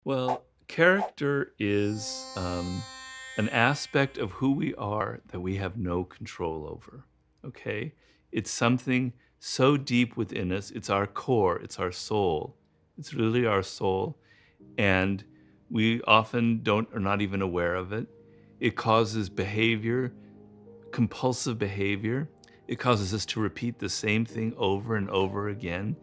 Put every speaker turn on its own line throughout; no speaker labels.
Well, character is an aspect of who we are that we have no control over. Okay? It's something so deep within us. It's our core, it's our soul. It's really our soul. And we often don't are not even aware of it. It causes behavior, compulsive behavior. It causes us to repeat the same thing over and over again.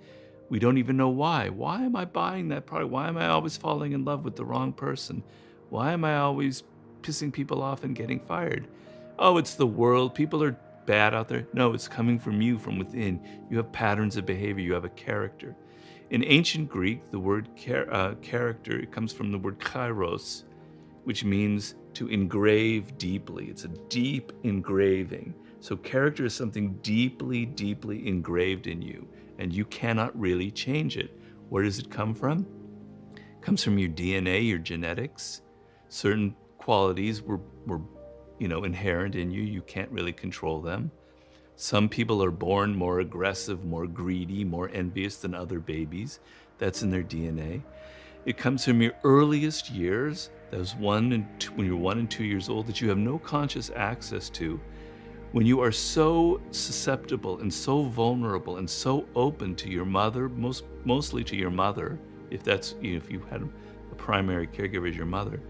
We don't even know why. Why am I buying that product? Why am I always falling in love with the wrong person? Why am I always pissing people off and getting fired? Oh, it's the world. People are bad out there. No, it's coming from you, from within. You have patterns of behavior. You have a character. In ancient Greek, the word character, it comes from the word kairos, which means to engrave deeply. It's a deep engraving. So character is something deeply, deeply engraved in you, and you cannot really change it. Where does it come from? It comes from your DNA, your genetics. Certain qualities were inherent in you. You can't really control them. Some people are born more aggressive, more greedy, more envious than other babies. That's in their DNA. It comes from your earliest years, those when you're 1 and 2 years old, that you have no conscious access to. When you are so susceptible and so vulnerable and so open to your mother, mostly to your mother, if you had a primary caregiver as your mother,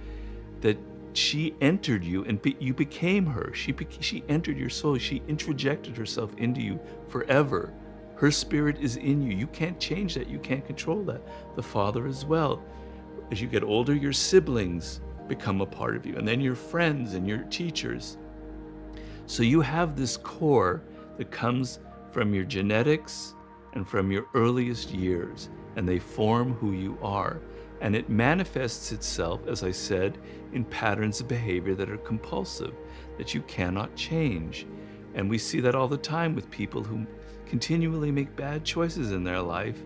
that she entered you and you became her. She entered your soul. She introjected herself into you forever. Her spirit is in you. You can't change that. You can't control that. The Father as well. As you get older, your siblings become a part of you, and then your friends and your teachers. So you have this core that comes from your genetics and from your earliest years, and they form who you are. And it manifests itself, as I said, in patterns of behavior that are compulsive, that you cannot change. And we see that all the time with people who continually make bad choices in their life.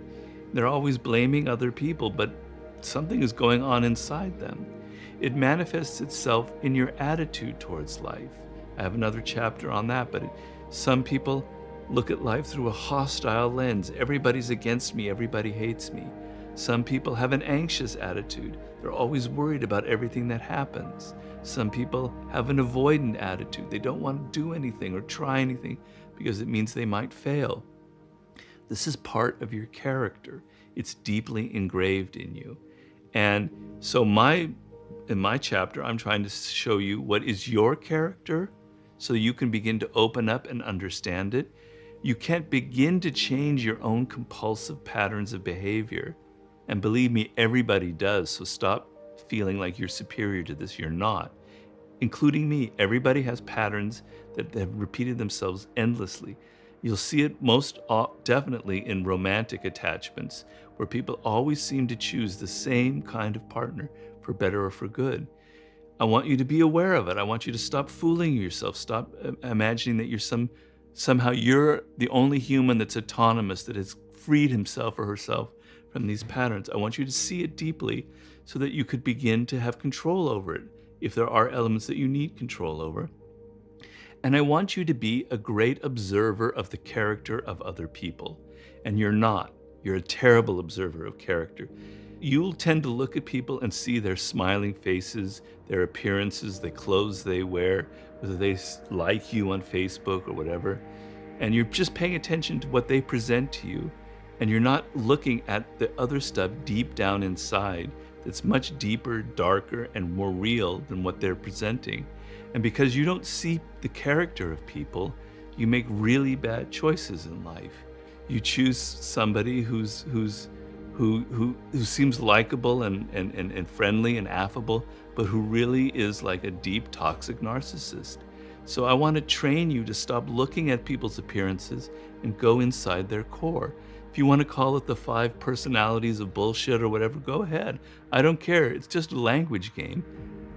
They're always blaming other people, but something is going on inside them. It manifests itself in your attitude towards life. I have another chapter on that, but some people look at life through a hostile lens. Everybody's against me, everybody hates me. Some people have an anxious attitude. They're always worried about everything that happens. Some people have an avoidant attitude. They don't want to do anything or try anything because it means they might fail. This is part of your character. It's deeply engraved in you. And so in my chapter, I'm trying to show you what is your character so you can begin to open up and understand it. You can't begin to change your own compulsive patterns of behavior. And believe me, everybody does. So stop feeling like you're superior to this. You're not. Including me, everybody has patterns that have repeated themselves endlessly. You'll see it most definitely in romantic attachments, where people always seem to choose the same kind of partner, for better or for good. I want you to be aware of it. I want you to stop fooling yourself. Stop imagining that somehow you're the only human that's autonomous, that has freed himself or herself from these patterns. I want you to see it deeply so that you could begin to have control over it if there are elements that you need control over. And I want you to be a great observer of the character of other people. And you're not. You're a terrible observer of character. You'll tend to look at people and see their smiling faces, their appearances, the clothes they wear, whether they like you on Facebook or whatever. And you're just paying attention to what they present to you. And you're not looking at the other stuff deep down inside that's much deeper, darker, and more real than what they're presenting. And because you don't see the character of people, you make really bad choices in life. You choose somebody who seems likable and friendly and affable, but who really is like a deep toxic narcissist. So I want to train you to stop looking at people's appearances and go inside their core. If you want to call it the 5 personalities of bullshit or whatever, go ahead. I don't care. It's just a language game.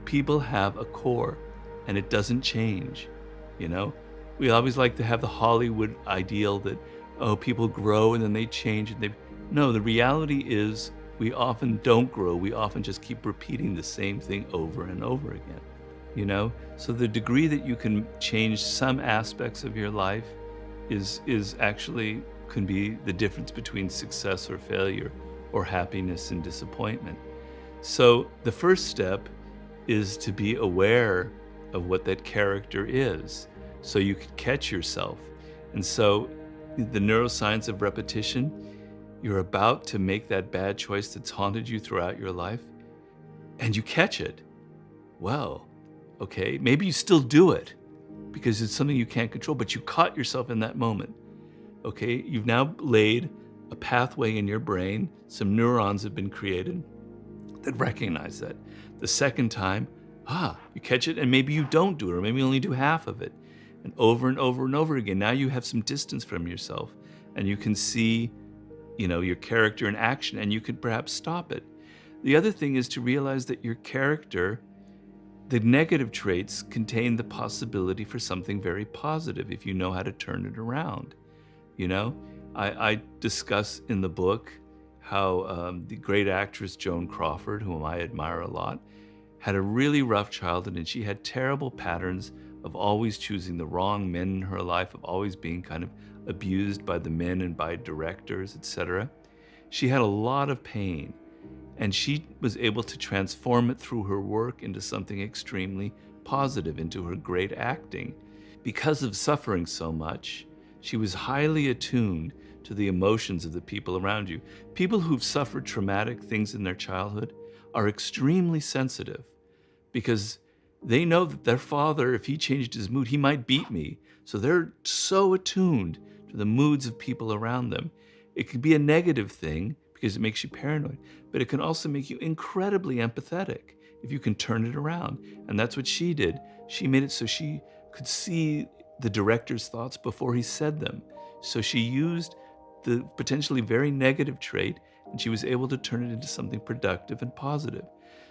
People have a core, and it doesn't change. You know, we always like to have the Hollywood ideal that, oh, people grow and then they change and no, the reality is we often don't grow. We often just keep repeating the same thing over and over again. You know, so the degree that you can change some aspects of your life is actually can be the difference between success or failure, or happiness and disappointment. So the first step is to be aware of what that character is so you can catch yourself. And so the neuroscience of repetition, you're about to make that bad choice that's haunted you throughout your life, and you catch it. Well, okay, maybe you still do it because it's something you can't control, but you caught yourself in that moment. Okay, you've now laid a pathway in your brain, some neurons have been created that recognize that. The second time, you catch it and maybe you don't do it, or maybe you only do half of it. And over and over and over again, now you have some distance from yourself and you can see, your character in action and you could perhaps stop it. The other thing is to realize that your character, the negative traits contain the possibility for something very positive if you know how to turn it around. I discuss in the book how the great actress Joan Crawford, whom I admire a lot, had a really rough childhood, and she had terrible patterns of always choosing the wrong men in her life, of always being kind of abused by the men and by directors, etc. She had a lot of pain, and she was able to transform it through her work into something extremely positive, into her great acting. Because of suffering so much, she was highly attuned to the emotions of the people around you. People who've suffered traumatic things in their childhood are extremely sensitive because they know that their father, if he changed his mood, he might beat me. So they're so attuned to the moods of people around them. It could be a negative thing because it makes you paranoid, but it can also make you incredibly empathetic if you can turn it around. And that's what she did. She made it so she could see the director's thoughts before he said them. So she used the potentially very negative trait and she was able to turn it into something productive and positive.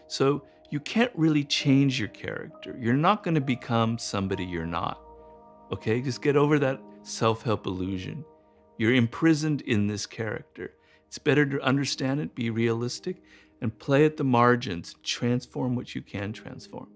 So you can't really change your character. You're not going to become somebody you're not. Okay? Just get over that self-help illusion. You're imprisoned in this character. It's better to understand it, be realistic, and play at the margins, transform what you can transform.